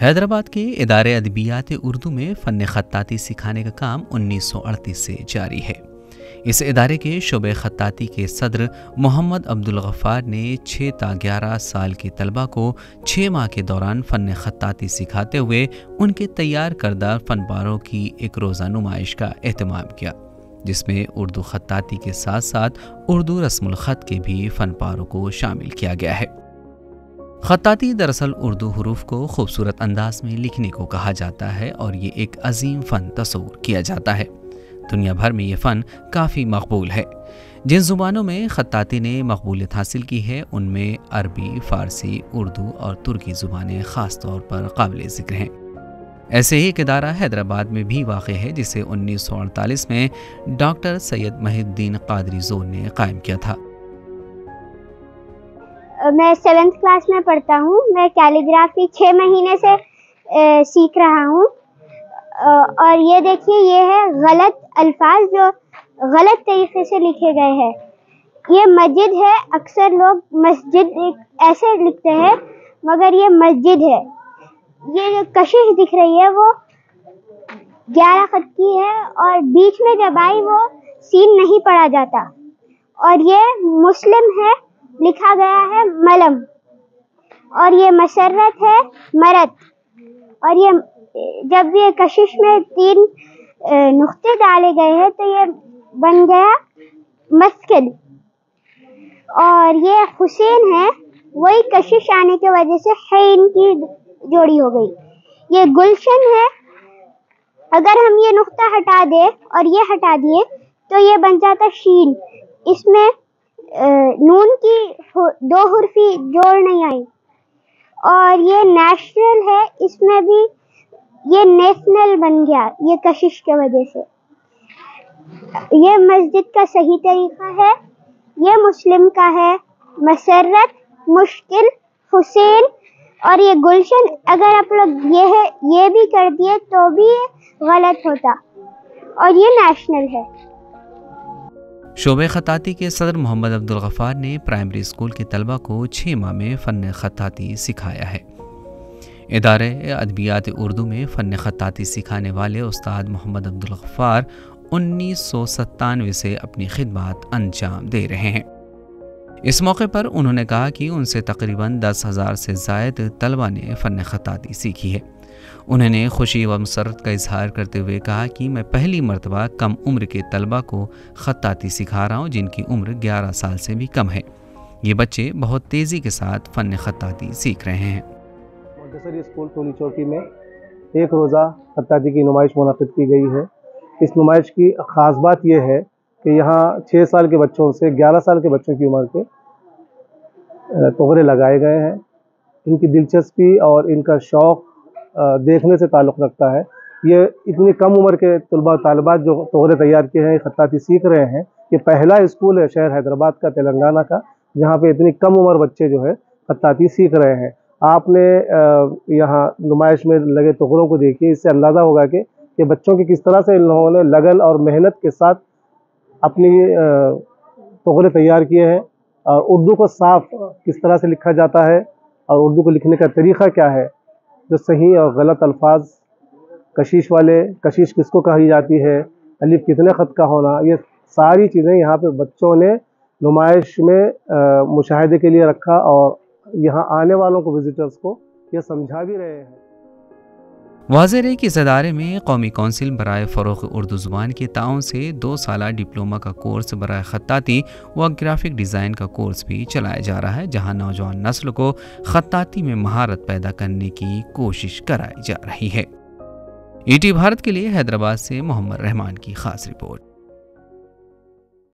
حیدرآباد کے ادارے ادبیات اردو میں فن خطاطی سکھانے کا کام 1938 سے جاری ہے۔ اس ادارے کے شعبہ خطاطی کے صدر محمد عبدالغفار نے 6 تا 11 سال کے طلبہ کو 6 ماہ کے دوران فن خطاطی سکھاتے ہوئے ان کے تیار کردہ فن پاروں کی ایک روزہ نمائش کا اہتمام کیا، جس میں اردو خطاطی کے ساتھ ساتھ اردو رسم الخط کے بھی فن پاروں کو شامل کیا گیا ہے۔ خطاطی دراصل اردو حروف کو خوبصورت انداز میں لکھنے کو کہا جاتا ہے اور یہ ایک عظیم فن تصور کیا جاتا ہے۔ دنیا بھر میں یہ فن کافی مقبول ہے۔ جن زبانوں میں خطاطی نے مقبولیت حاصل کی ہے ان میں عربی، فارسی، اردو اور ترکی زبانیں خاص طور پر قابل ذکر ہیں۔ ایسے ہی ایک ادارہ حیدرآباد میں بھی واقع ہے جسے 1948 میں ڈاکٹر سید محی الدین قادری زون نے قائم کیا تھا۔ میں 7th کلاس میں پڑھتا ہوں۔ میں کیلیگرافی 6 مہینے سے سیکھ رہا ہوں، اور یہ دیکھیے یہ ہے غلط الفاظ جو غلط طریقے سے لکھے گئے ہیں۔ یہ مسجد ہے، اکثر لوگ مسجد ایسے لکھتے ہیں مگر یہ مسجد ہے۔ یہ جو کشش دکھ رہی ہے وہ 11 خط کی ہے اور بیچ میں جب آئی وہ سین نہیں پڑھا جاتا، اور یہ مسلم ہے، لکھا گیا ہے ملم، اور یہ مسرت ہے مرت، اور یہ جب یہ کشش میں 3 نقطے ڈالے گئے ہیں تو یہ بن گیا مسکن، اور یہ حسین ہے، وہی کشش آنے کی وجہ سے حین کی جوڑی ہو گئی۔ یہ گلشن ہے، اگر ہم یہ نقطہ ہٹا دیں اور یہ ہٹا دیے تو یہ بن جاتا شین۔ اس میں نون کی 2 حرفی جوڑ نہیں آئی۔ اور یہ نیشنل ہے، اس میں بھی یہ نیشنل بن گیا یہ کشش کی وجہ سے۔ یہ مسجد کا صحیح طریقہ ہے، یہ مسلم کا ہے مسرت، مشکل، حسین، اور یہ گلشن اگر آپ لوگ یہ بھی کر دیے تو بھی غلط ہوتا، اور یہ نیشنل ہے۔ شعبہ خطاطی کے صدر محمد عبدالغفار نے پرائمری اسکول کے طلبہ کو 6 ماہ میں فن خطاطی سکھایا ہے۔ ادارے ادبیات اردو میں فن خطاطی سکھانے والے استاد محمد عبدالغفار 1997 سے اپنی خدمات انجام دے رہے ہیں۔ اس موقع پر انہوں نے کہا کہ ان سے تقریباً 10,000 سے زائد طلبہ نے فن خطاطی سیکھی ہے۔ انہوں نے خوشی و مسرت کا اظہار کرتے ہوئے کہا کہ میں پہلی مرتبہ کم عمر کے طلبہ کو خطاطی سکھا رہا ہوں جن کی عمر 11 سال سے بھی کم ہے۔ یہ بچے بہت تیزی کے ساتھ فن خطاطی سیکھ رہے ہیں۔ مونٹیسری اسکول ٹولی چوکی میں ایک روزہ خطاطی کی نمائش منعقد کی گئی ہے۔ اس نمائش کی خاص بات یہ ہے کہ یہاں 6 سال کے بچوں سے 11 سال کے بچوں کی عمر کے تغرے لگائے گئے ہیں۔ ان کی دلچسپی اور ان کا شوق دیکھنے سے تعلق رکھتا ہے۔ یہ اتنی کم عمر کے طلباء طالبات جو تغرے تیار کیے ہیں، خطاطی سیکھ رہے ہیں، یہ پہلا اسکول ہے شہر حیدرآباد کا، تلنگانہ کا، جہاں پہ اتنی کم عمر بچے جو ہے خطاطی سیکھ رہے ہیں۔ آپ نے یہاں نمائش میں لگے تغروں کو دیکھیے، اس سے اندازہ ہوگا کہ بچوں کی کس طرح سے ان لوگوں نے لگن اور محنت کے ساتھ اپنی تغرے تیار کیے ہیں، اور اردو کو صاف کس طرح سے لکھا جاتا ہے اور اردو کو لکھنے کا طریقہ کیا ہے، جو صحیح اور غلط الفاظ، کشش والے، کشش کس کو کہی جاتی ہے، الف کتنے خط کا ہونا، یہ ساری چیزیں یہاں پہ بچوں نے نمائش میں مشاہدے کے لیے رکھا، اور یہاں آنے والوں کو، وزٹرز کو یہ سمجھا بھی رہے ہیں۔ واضح ہے کہ اس ادارے میں قومی کونسل برائے فروغ اردو زبان کے تعاون سے 2 سالہ ڈپلومہ کا کورس برائے خطاطی و گرافک ڈیزائن کا کورس بھی چلایا جا رہا ہے، جہاں نوجوان نسل کو خطاطی میں مہارت پیدا کرنے کی کوشش کرائی جا رہی ہے۔ ET بھارت کے لیے حیدرآباد سے محمد رحمان کی خاص رپورٹ۔